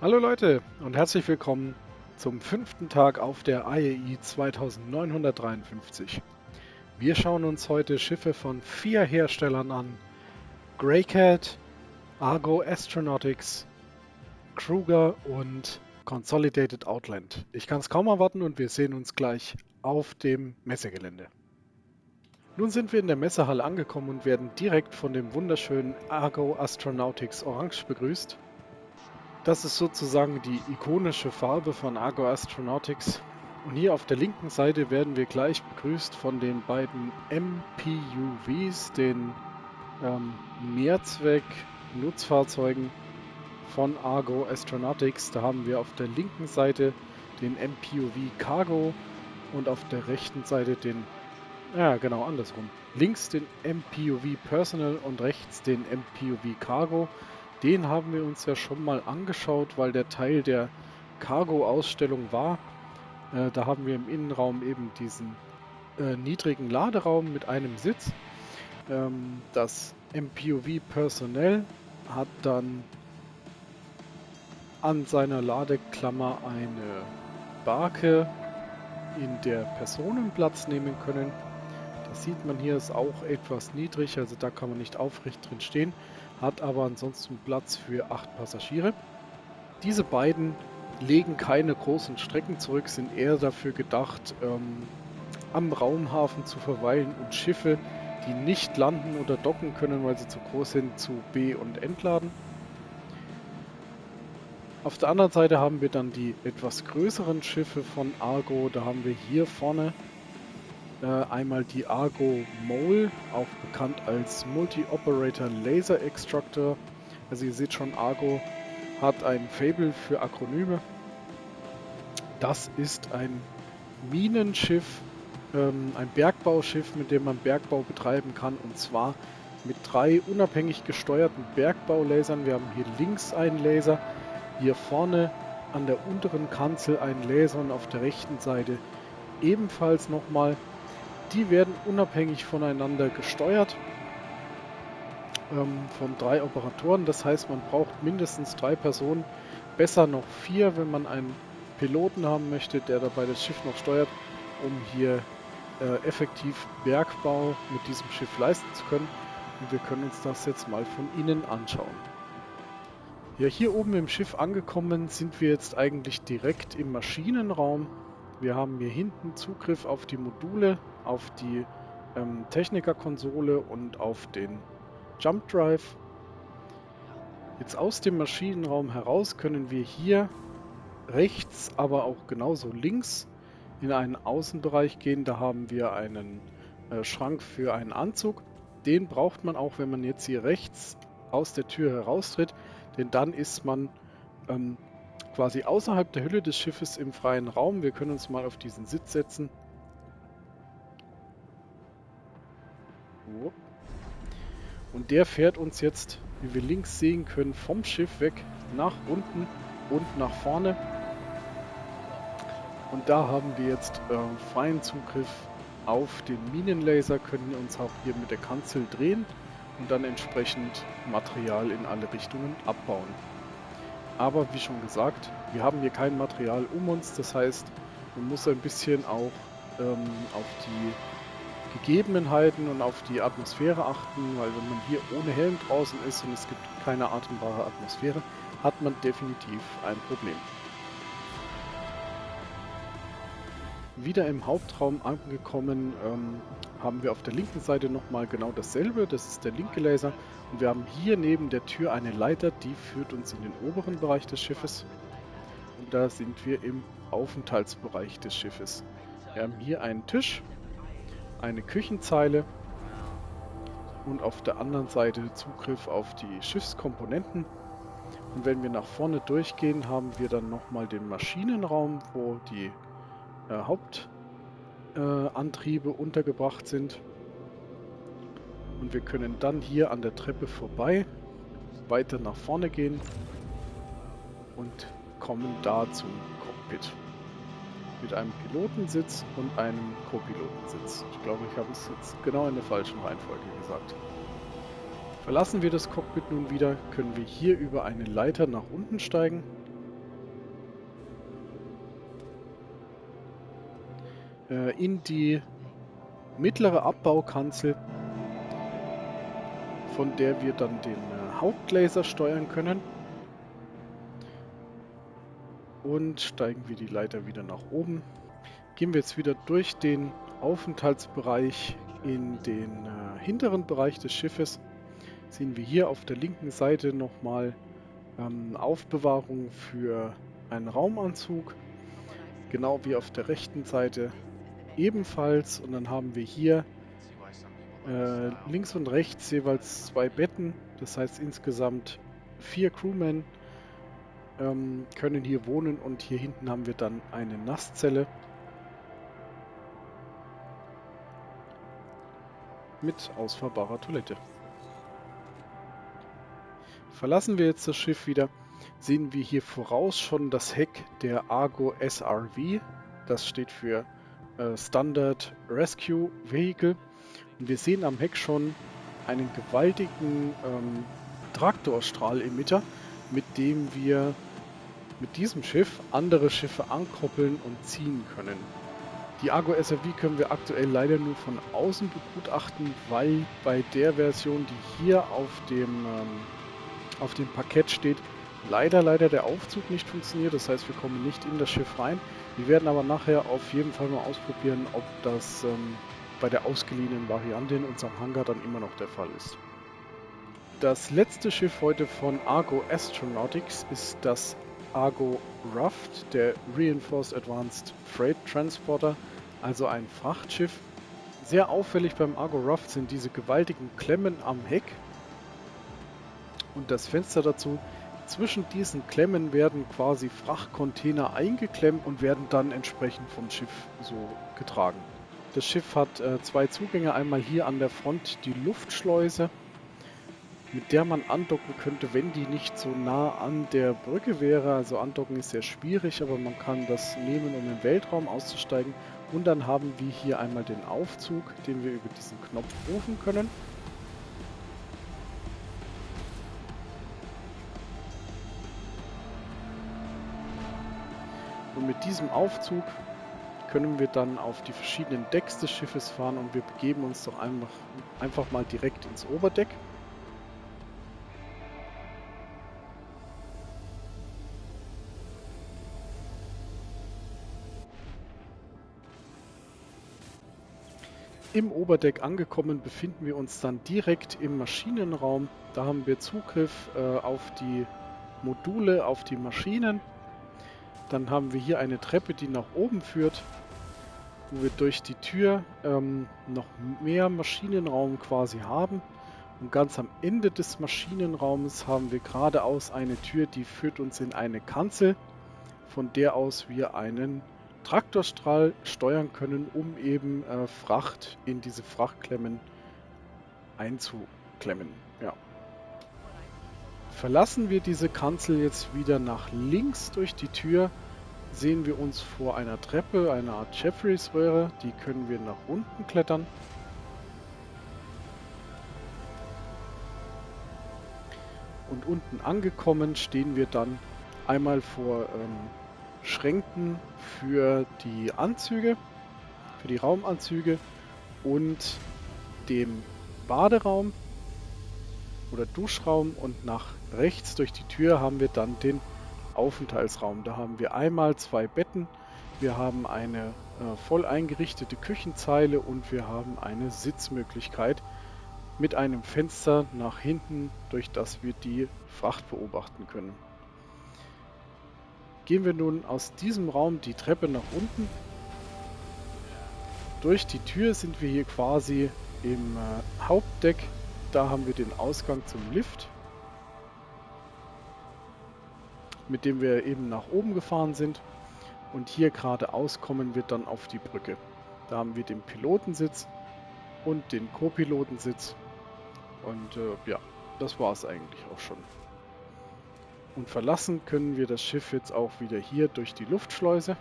Hallo Leute und herzlich willkommen zum 5. Tag auf der IAI 2953. Wir schauen uns heute Schiffe von 4 Herstellern an: Greycat, Argo Astronautics, Kruger und Consolidated Outland. Ich kann es kaum erwarten und wir sehen uns gleich auf dem Messegelände. Nun sind wir in der Messehalle angekommen und werden direkt von dem wunderschönen Argo Astronautics Orange begrüßt. Das ist sozusagen die ikonische Farbe von Argo Astronautics. Und hier auf der linken Seite werden wir gleich begrüßt von den beiden MPUVs, den Mehrzweck-Nutzfahrzeugen von Argo Astronautics. Da haben wir auf der linken Seite den MPUV Cargo und auf der rechten Seite den, ja genau andersrum, links den MPUV Personal und rechts den MPUV Cargo. Den haben wir uns ja schon mal angeschaut, weil der Teil der Cargo-Ausstellung war. Da haben wir im Innenraum eben diesen niedrigen Laderaum mit einem Sitz. Das MPUV Personnel hat dann an seiner Ladeklammer eine Barke, in der Personen Platz nehmen können. Das sieht man hier, ist auch etwas niedrig, also da kann man nicht aufrecht drin stehen, hat aber ansonsten Platz für 8 Passagiere. Diese beiden legen keine großen Strecken zurück, sind eher dafür gedacht, am Raumhafen zu verweilen und Schiffe, die nicht landen oder docken können, weil sie zu groß sind, zu be- und entladen. Auf der anderen Seite haben wir dann die etwas größeren Schiffe von Argo. Da haben wir hier vorne einmal die Argo Mole, auch bekannt als Multi-Operator Laser Extractor. Also ihr seht schon, Argo hat ein Faible für Akronyme. Das ist ein Minenschiff, ein Bergbauschiff, mit dem man Bergbau betreiben kann, und zwar mit 3 unabhängig gesteuerten Bergbaulasern. Wir haben hier links einen Laser, hier vorne an der unteren Kanzel einen Laser und auf der rechten Seite ebenfalls nochmal. Die werden unabhängig voneinander gesteuert von 3 Operatoren. Das heißt, man braucht mindestens 3 Personen, besser noch 4, wenn man einen Piloten haben möchte, der dabei das Schiff noch steuert, um hier effektiv Bergbau mit diesem Schiff leisten zu können. Und wir können uns das jetzt mal von innen anschauen. Ja, hier oben im Schiff angekommen sind wir jetzt eigentlich direkt im Maschinenraum. Wir haben hier hinten Zugriff auf die Module, auf die Technikerkonsole und auf den Jump Drive. Jetzt aus dem Maschinenraum heraus können wir hier rechts, aber auch genauso links in einen Außenbereich gehen. Da haben wir einen Schrank für einen Anzug. Den braucht man auch, wenn man jetzt hier rechts aus der Tür heraustritt, denn dann ist man quasi außerhalb der Hülle des Schiffes im freien Raum. Wir können uns mal auf diesen Sitz setzen. Und der fährt uns jetzt, wie wir links sehen können, vom Schiff weg nach unten und nach vorne. Und da haben wir jetzt freien Zugriff auf den Minenlaser, können uns auch hier mit der Kanzel drehen und dann entsprechend Material in alle Richtungen abbauen. Aber wie schon gesagt, wir haben hier kein Material um uns, das heißt, man muss ein bisschen auch auf die Gegebenheiten und auf die Atmosphäre achten, weil wenn man hier ohne Helm draußen ist und es gibt keine atembare Atmosphäre, hat man definitiv ein Problem. Wieder im Hauptraum angekommen, haben wir auf der linken Seite nochmal genau dasselbe. Das ist der linke Laser. Und wir haben hier neben der Tür eine Leiter, die führt uns in den oberen Bereich des Schiffes. Und da sind wir im Aufenthaltsbereich des Schiffes. Wir haben hier einen Tisch, eine Küchenzeile und auf der anderen Seite Zugriff auf die Schiffskomponenten. Und wenn wir nach vorne durchgehen, haben wir dann nochmal den Maschinenraum, wo die Hauptantriebe untergebracht sind. Und wir können dann hier an der Treppe vorbei weiter nach vorne gehen und kommen da zum Cockpit. Mit einem Pilotensitz und einem Co-Pilotensitz. Ich glaube, ich habe es jetzt genau in der falschen Reihenfolge gesagt. Verlassen wir das Cockpit nun wieder, können wir hier über eine Leiter nach unten steigen. In die mittlere Abbaukanzel, von der wir dann den Hauptlaser steuern können. Und steigen wir die Leiter wieder nach oben. Gehen wir jetzt wieder durch den Aufenthaltsbereich in den hinteren Bereich des Schiffes. Sehen wir hier auf der linken Seite nochmal Aufbewahrung für einen Raumanzug. Genau wie auf der rechten Seite ebenfalls. Und dann haben wir hier links und rechts jeweils 2 Betten. Das heißt insgesamt 4 Crewmen können hier wohnen. Und hier hinten haben wir dann eine Nasszelle mit ausfahrbarer Toilette. Verlassen wir jetzt das Schiff wieder, sehen wir hier voraus schon das Heck der Argo SRV. Das steht für Standard Rescue Vehicle. Und wir sehen am Heck schon einen gewaltigen Traktorstrahlemitter, mit dem wir mit diesem Schiff andere Schiffe ankoppeln und ziehen können. Die Argo SRV können wir aktuell leider nur von außen begutachten, weil bei der Version, die hier auf dem Parkett steht, leider der Aufzug nicht funktioniert. Das heißt, wir kommen nicht in das Schiff rein. Wir werden aber nachher auf jeden Fall mal ausprobieren, ob das bei der ausgeliehenen Variante in unserem Hangar dann immer noch der Fall ist. Das letzte Schiff heute von Argo Astronautics ist das Argo Raft, der Reinforced Advanced Freight Transporter, also ein Frachtschiff. Sehr auffällig beim Argo Raft sind diese gewaltigen Klemmen am Heck und das Fenster dazu. Zwischen diesen Klemmen werden quasi Frachtcontainer eingeklemmt und werden dann entsprechend vom Schiff so getragen. Das Schiff hat 2 Zugänge, einmal hier an der Front die Luftschleuse, mit der man andocken könnte, wenn die nicht so nah an der Brücke wäre. Also andocken ist sehr schwierig, aber man kann das nehmen, um im Weltraum auszusteigen. Und dann haben wir hier einmal den Aufzug, den wir über diesen Knopf rufen können. Und mit diesem Aufzug können wir dann auf die verschiedenen Decks des Schiffes fahren und wir begeben uns doch einfach mal direkt ins Oberdeck. Im Oberdeck angekommen befinden wir uns dann direkt im Maschinenraum. Da haben wir Zugriff auf die Module, auf die Maschinen. Dann haben wir hier eine Treppe, die nach oben führt, wo wir durch die Tür noch mehr Maschinenraum quasi haben. Und ganz am Ende des Maschinenraums haben wir geradeaus eine Tür, die führt uns in eine Kanzel, von der aus wir einen Traktorstrahl steuern können, um eben Fracht in diese Frachtklemmen einzuklemmen. Ja. Verlassen wir diese Kanzel jetzt wieder nach links durch die Tür, sehen wir uns vor einer Treppe, eine Art Jeffreys-Röhre, die können wir nach unten klettern. Und unten angekommen stehen wir dann einmal vor Schränken für die Anzüge, für die Raumanzüge und dem Baderaum oder Duschraum, und nach rechts durch die Tür haben wir dann den Aufenthaltsraum. Da haben wir einmal 2 Betten, wir haben eine voll eingerichtete Küchenzeile und wir haben eine Sitzmöglichkeit mit einem Fenster nach hinten, durch das wir die Fracht beobachten können. Gehen wir nun aus diesem Raum die Treppe nach unten. Durch die Tür sind wir hier quasi im Hauptdeck. Da haben wir den Ausgang zum Lift, mit dem wir eben nach oben gefahren sind. Und hier geradeaus kommen wir dann auf die Brücke. Da haben wir den Pilotensitz und den Co-Pilotensitz. Und ja, das war es eigentlich auch schon. Und verlassen können wir das Schiff jetzt auch wieder hier durch die Luftschleuse.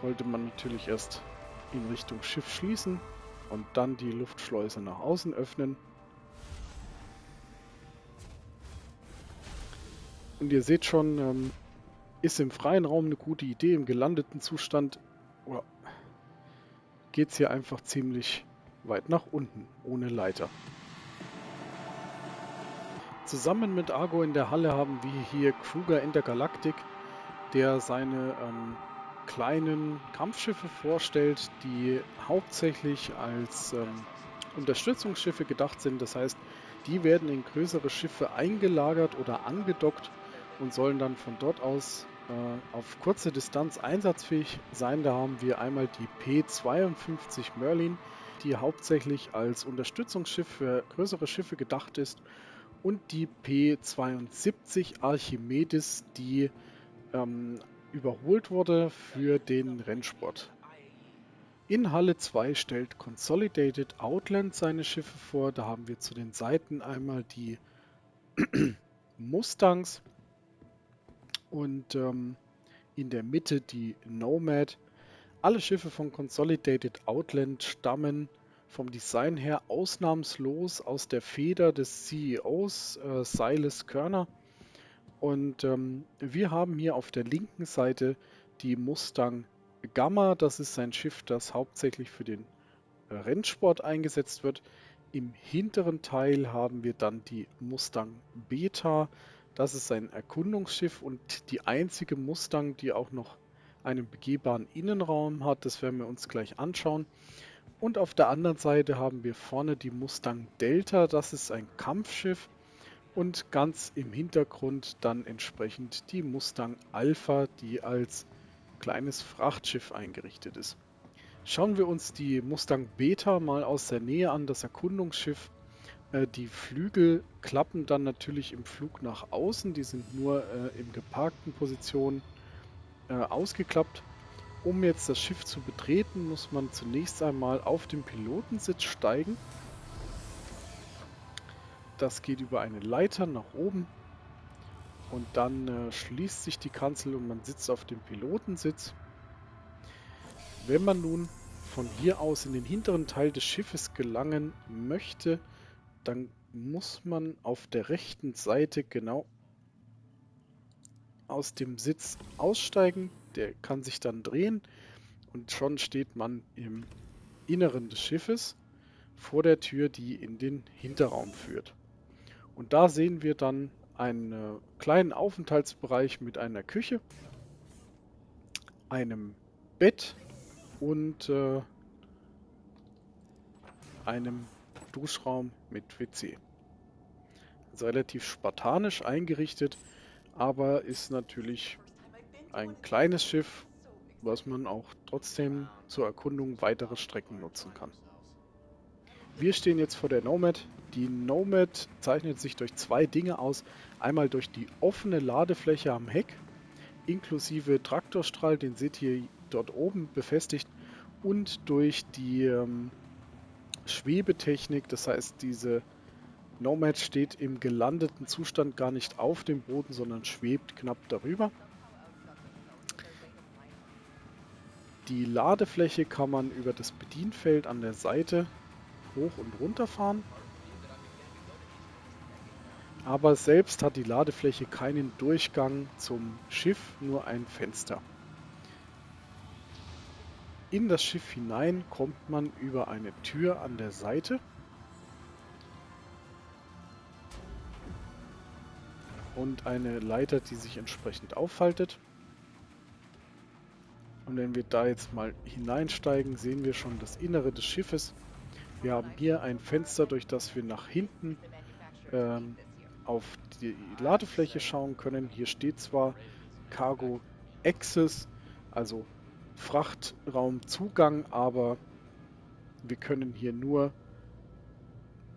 Sollte man natürlich erst in Richtung Schiff schließen, und dann die Luftschleuse nach außen öffnen. Und ihr seht schon, ist im freien Raum eine gute Idee. Im gelandeten Zustand geht es hier einfach ziemlich weit nach unten, ohne Leiter. Zusammen mit Argo in der Halle haben wir hier Kruger Intergalactic, der seine kleinen Kampfschiffe vorstellt, die hauptsächlich als Unterstützungsschiffe gedacht sind. Das heißt, die werden in größere Schiffe eingelagert oder angedockt und sollen dann von dort aus auf kurze Distanz einsatzfähig sein. Da haben wir einmal die P-52 Merlin, die hauptsächlich als Unterstützungsschiff für größere Schiffe gedacht ist, und die P-72 Archimedes, die überholt wurde für den Rennsport. In Halle 2 stellt Consolidated Outland seine Schiffe vor. Da haben wir zu den Seiten einmal die Mustangs und in der Mitte die Nomad. Alle Schiffe von Consolidated Outland stammen vom Design her ausnahmslos aus der Feder des CEOs Silas Körner. Und wir haben hier auf der linken Seite die Mustang Gamma. Das ist ein Schiff, das hauptsächlich für den Rennsport eingesetzt wird. Im hinteren Teil haben wir dann die Mustang Beta. Das ist ein Erkundungsschiff und die einzige Mustang, die auch noch einen begehbaren Innenraum hat. Das werden wir uns gleich anschauen. Und auf der anderen Seite haben wir vorne die Mustang Delta. Das ist ein Kampfschiff. Und ganz im Hintergrund dann entsprechend die Mustang Alpha, die als kleines Frachtschiff eingerichtet ist. Schauen wir uns die Mustang Beta mal aus der Nähe an, das Erkundungsschiff. Die Flügel klappen dann natürlich im Flug nach außen, die sind nur in geparkten Positionen ausgeklappt. Um jetzt das Schiff zu betreten, muss man zunächst einmal auf den Pilotensitz steigen. Das geht über eine Leiter nach oben und dann schließt sich die Kanzel und man sitzt auf dem Pilotensitz. Wenn man nun von hier aus in den hinteren Teil des Schiffes gelangen möchte, dann muss man auf der rechten Seite genau aus dem Sitz aussteigen. Der kann sich dann drehen und schon steht man im Inneren des Schiffes vor der Tür, die in den Hinterraum führt. Und da sehen wir dann einen kleinen Aufenthaltsbereich mit einer Küche, einem Bett und einem Duschraum mit WC. Also relativ spartanisch eingerichtet, aber ist natürlich ein kleines Schiff, was man auch trotzdem zur Erkundung weiterer Strecken nutzen kann. Wir stehen jetzt vor der Nomad. Die Nomad zeichnet sich durch zwei Dinge aus. Einmal durch die offene Ladefläche am Heck, inklusive Traktorstrahl, den seht ihr dort oben befestigt, und durch die Schwebetechnik. Das heißt, diese Nomad steht im gelandeten Zustand gar nicht auf dem Boden, sondern schwebt knapp darüber. Die Ladefläche kann man über das Bedienfeld an der Seite hoch und runter fahren. Aber selbst hat die Ladefläche keinen Durchgang zum Schiff, nur ein Fenster. In das Schiff hinein kommt man über eine Tür an der Seite. Und eine Leiter, die sich entsprechend auffaltet. Und wenn wir da jetzt mal hineinsteigen, sehen wir schon das Innere des Schiffes. Wir haben hier ein Fenster, durch das wir nach hinten auf die Ladefläche schauen können. Hier steht zwar Cargo Access, also Frachtraumzugang, aber wir können hier nur,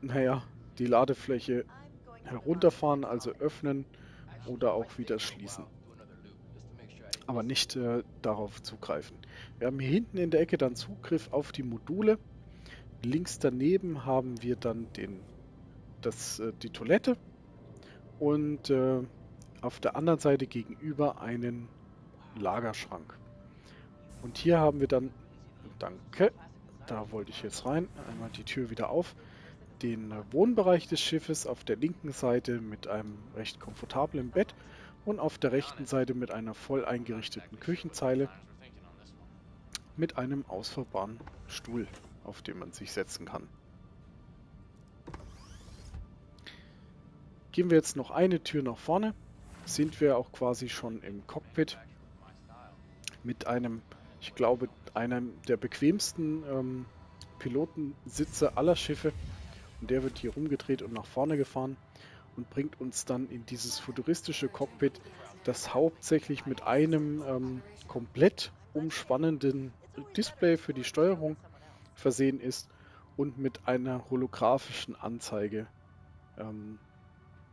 die Ladefläche herunterfahren, also öffnen oder auch wieder schließen. Aber nicht darauf zugreifen. Wir haben hier hinten in der Ecke dann Zugriff auf die Module. Links daneben haben wir dann die Toilette und auf der anderen Seite gegenüber einen Lagerschrank. Und hier haben wir dann, danke, Da wollte ich jetzt rein. Einmal die Tür wieder auf. Den Wohnbereich des Schiffes auf der linken Seite mit einem recht komfortablen Bett und auf der rechten Seite mit einer voll eingerichteten Küchenzeile mit einem ausfahrbaren Stuhl, auf dem man sich setzen kann. Gehen wir jetzt noch eine Tür nach vorne, sind wir auch quasi schon im Cockpit mit einem, ich glaube, einem der bequemsten Pilotensitze aller Schiffe. Und der wird hier rumgedreht und nach vorne gefahren und bringt uns dann in dieses futuristische Cockpit, das hauptsächlich mit einem komplett umspannenden Display für die Steuerung versehen ist und mit einer holographischen Anzeige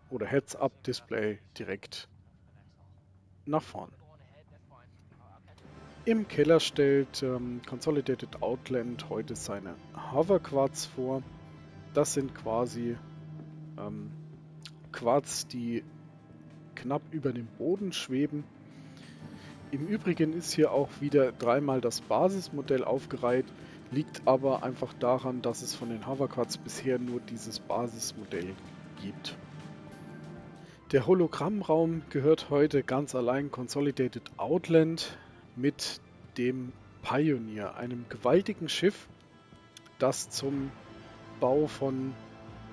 oder Heads-Up-Display direkt nach vorn. Im Keller stellt Consolidated Outland heute seine Hoverquads vor. Das sind quasi Quads, die knapp über dem Boden schweben. Im Übrigen ist hier auch wieder dreimal das Basismodell aufgereiht, liegt aber einfach daran, dass es von den Hoverquads bisher nur dieses Basismodell gibt. Der Hologrammraum gehört heute ganz allein Consolidated Outland mit dem Pioneer, einem gewaltigen Schiff, das zum Bau von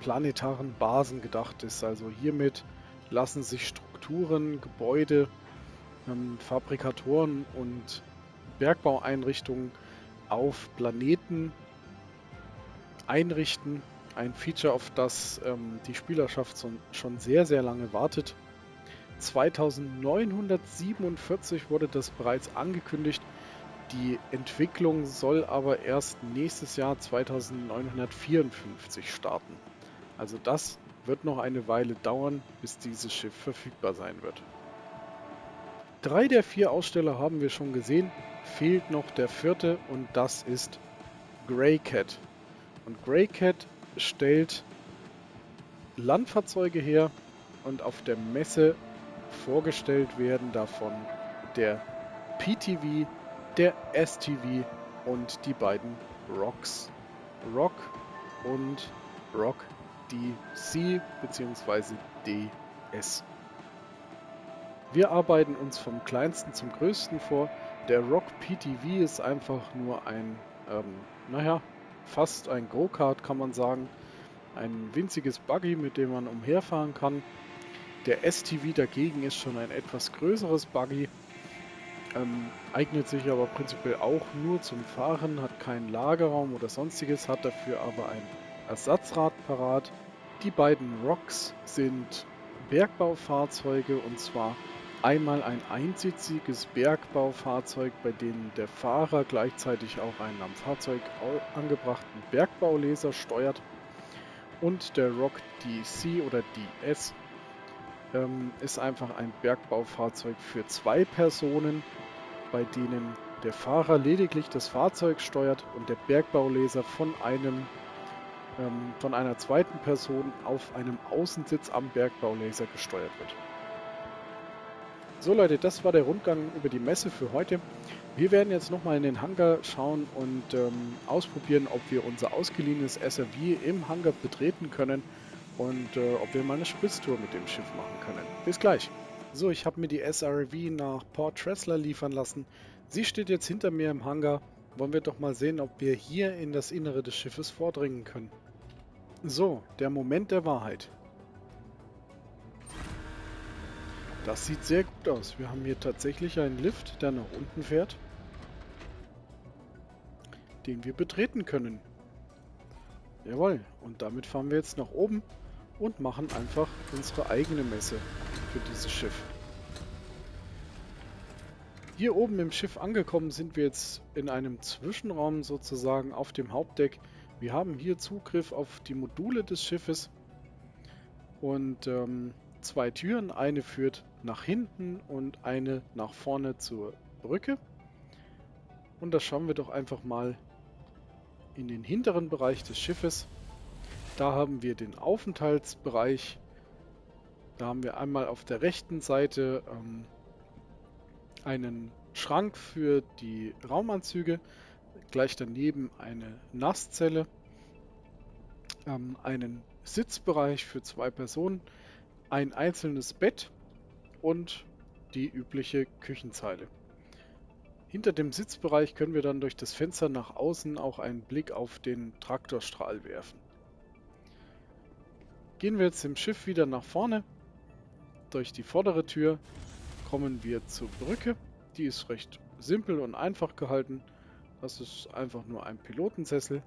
planetaren Basen gedacht ist. Also hiermit lassen sich Strukturen, Gebäude, Fabrikatoren und Bergbaueinrichtungen auf Planeten einrichten. Ein Feature, auf das die Spielerschaft schon sehr, sehr lange wartet. 2947 wurde das bereits angekündigt. Die Entwicklung soll aber erst nächstes Jahr 2954 starten. Also das wird noch eine Weile dauern, bis dieses Schiff verfügbar sein wird. 3 der 4 Aussteller haben wir schon gesehen, fehlt noch der 4. und das ist Greycat. Und Greycat stellt Landfahrzeuge her und auf der Messe vorgestellt werden davon der PTV, der STV und die beiden ROCs. ROC und ROC DC bzw. DS. Wir arbeiten uns vom kleinsten zum größten vor. Der ROC PTV ist einfach nur ein, fast ein Go-Kart kann man sagen. Ein winziges Buggy, mit dem man umherfahren kann. Der STV dagegen ist schon ein etwas größeres Buggy. Eignet sich aber prinzipiell auch nur zum Fahren, hat keinen Lagerraum oder sonstiges, hat dafür aber ein Ersatzrad parat. Die beiden ROCs sind Bergbaufahrzeuge und zwar einmal ein einsitziges Bergbaufahrzeug, bei dem der Fahrer gleichzeitig auch einen am Fahrzeug angebrachten Bergbauleser steuert, und der ROC DC oder DS ist einfach ein Bergbaufahrzeug für 2 Personen, bei denen der Fahrer lediglich das Fahrzeug steuert und der Bergbauleser von einer zweiten Person auf einem Außensitz am Bergbauleser gesteuert wird. So Leute, das war der Rundgang über die Messe für heute. Wir werden jetzt nochmal in den Hangar schauen und ausprobieren, ob wir unser ausgeliehenes SRV im Hangar betreten können und ob wir mal eine Spritztour mit dem Schiff machen können. Bis gleich! So, ich habe mir die SRV nach Port Tressler liefern lassen. Sie steht jetzt hinter mir im Hangar. Wollen wir doch mal sehen, ob wir hier in das Innere des Schiffes vordringen können. So, der Moment der Wahrheit. Das sieht sehr gut aus. Wir haben hier tatsächlich einen Lift, der nach unten fährt, den wir betreten können. Jawohl, und damit fahren wir jetzt nach oben und machen einfach unsere eigene Messe für dieses Schiff. Hier oben im Schiff angekommen sind wir jetzt in einem Zwischenraum sozusagen auf dem Hauptdeck. Wir haben hier Zugriff auf die Module des Schiffes und 2 Türen. Eine führt nach hinten und eine nach vorne zur Brücke. Und da schauen wir doch einfach mal in den hinteren Bereich des Schiffes. Da haben wir den Aufenthaltsbereich. Da haben wir einmal auf der rechten Seite einen Schrank für die Raumanzüge. gleich daneben eine Nasszelle, einen Sitzbereich für 2 Personen, ein einzelnes Bett und die übliche Küchenzeile. Hinter dem Sitzbereich können wir dann durch das Fenster nach außen auch einen Blick auf den Traktorstrahl werfen. Gehen wir jetzt im Schiff wieder nach vorne. Durch die vordere Tür kommen wir zur Brücke. Die ist recht simpel und einfach gehalten. Das ist einfach nur ein Pilotensessel.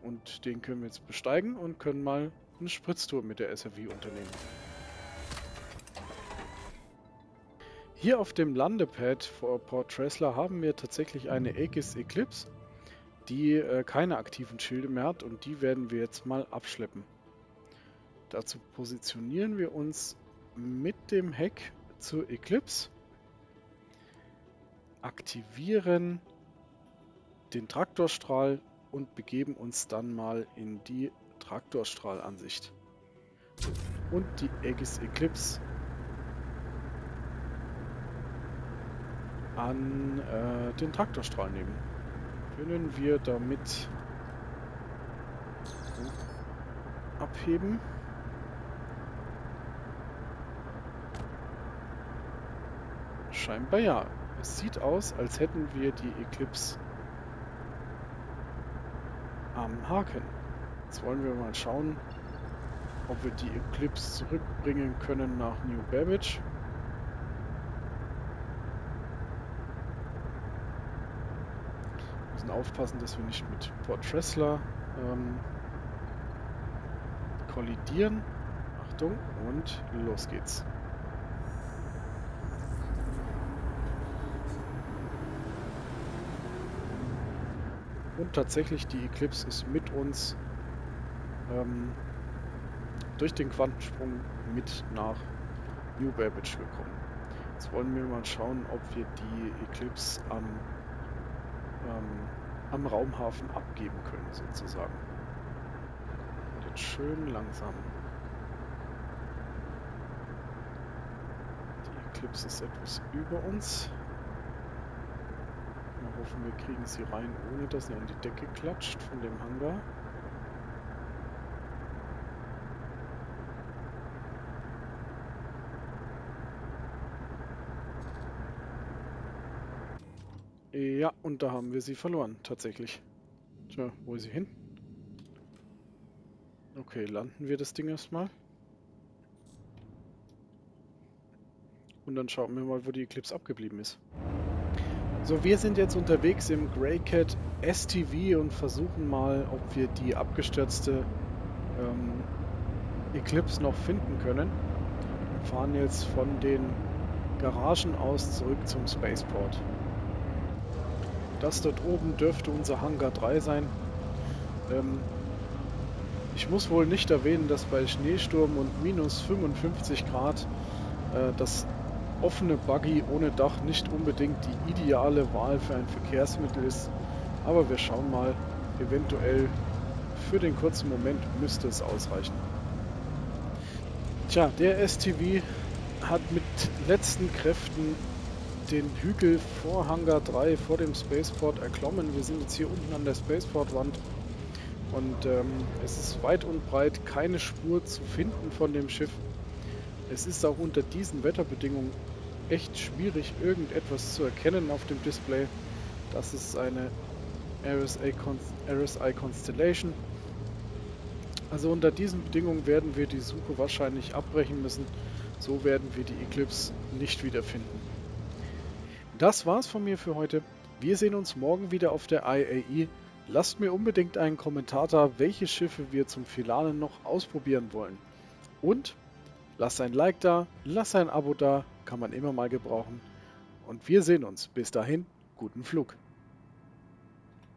Und den können wir jetzt besteigen und können mal eine Spritztour mit der SRV unternehmen. Hier auf dem Landepad vor Port Tressler haben wir tatsächlich eine Aegis Eclipse, die keine aktiven Schilde mehr hat, und die werden wir jetzt mal abschleppen. Dazu positionieren wir uns mit dem Heck zur Eclipse, aktivieren den Traktorstrahl und begeben uns dann mal in die Traktorstrahlansicht. Und die Aegis Eclipse an den Traktorstrahl nehmen. Können wir damit abheben? Scheinbar ja. Es sieht aus, als hätten wir die Eclipse am Haken. Jetzt wollen wir mal schauen, ob wir die Eclipse zurückbringen können nach New Babbage. Wir müssen aufpassen, dass wir nicht mit Port Tressler kollidieren. Achtung, und los geht's. Und tatsächlich, die Eclipse ist mit uns durch den Quantensprung mit nach New Babbage gekommen. Jetzt wollen wir mal schauen, ob wir die Eclipse am Raumhafen abgeben können, sozusagen. Und jetzt schön langsam. Die Eclipse ist etwas über uns. Wir hoffen, wir kriegen sie rein, ohne dass sie an die Decke klatscht von dem Hangar. Ja, und da haben wir sie verloren, tatsächlich. Tja, wo ist sie hin? Okay, landen wir das Ding erstmal. Und dann schauen wir mal, wo die Eclipse abgeblieben ist. So, wir sind jetzt unterwegs im Greycat STV und versuchen mal, ob wir die abgestürzte Eclipse noch finden können. Wir fahren jetzt von den Garagen aus zurück zum Spaceport. Das dort oben dürfte unser Hangar 3 sein. Ich muss wohl nicht erwähnen, dass bei Schneesturm und minus 55 Grad das offene Buggy ohne Dach nicht unbedingt die ideale Wahl für ein Verkehrsmittel ist. Aber wir schauen mal, eventuell für den kurzen Moment müsste es ausreichen. Tja, der STV hat mit letzten Kräften den Hügel vor Hangar 3, vor dem Spaceport erklommen. Wir sind jetzt hier unten an der Spaceport-Wand und es ist weit und breit keine Spur zu finden von dem Schiff. Es ist auch unter diesen Wetterbedingungen echt schwierig, irgendetwas zu erkennen auf dem Display. Das ist eine RSI Constellation. Also unter diesen Bedingungen werden wir die Suche wahrscheinlich abbrechen müssen. So werden wir die Eclipse nicht wiederfinden. Das war's von mir für heute. Wir sehen uns morgen wieder auf der IAE. Lasst mir unbedingt einen Kommentar da, welche Schiffe wir zum Finale noch ausprobieren wollen. Und lasst ein Like da, lasst ein Abo da, kann man immer mal gebrauchen. Und wir sehen uns. Bis dahin, guten Flug.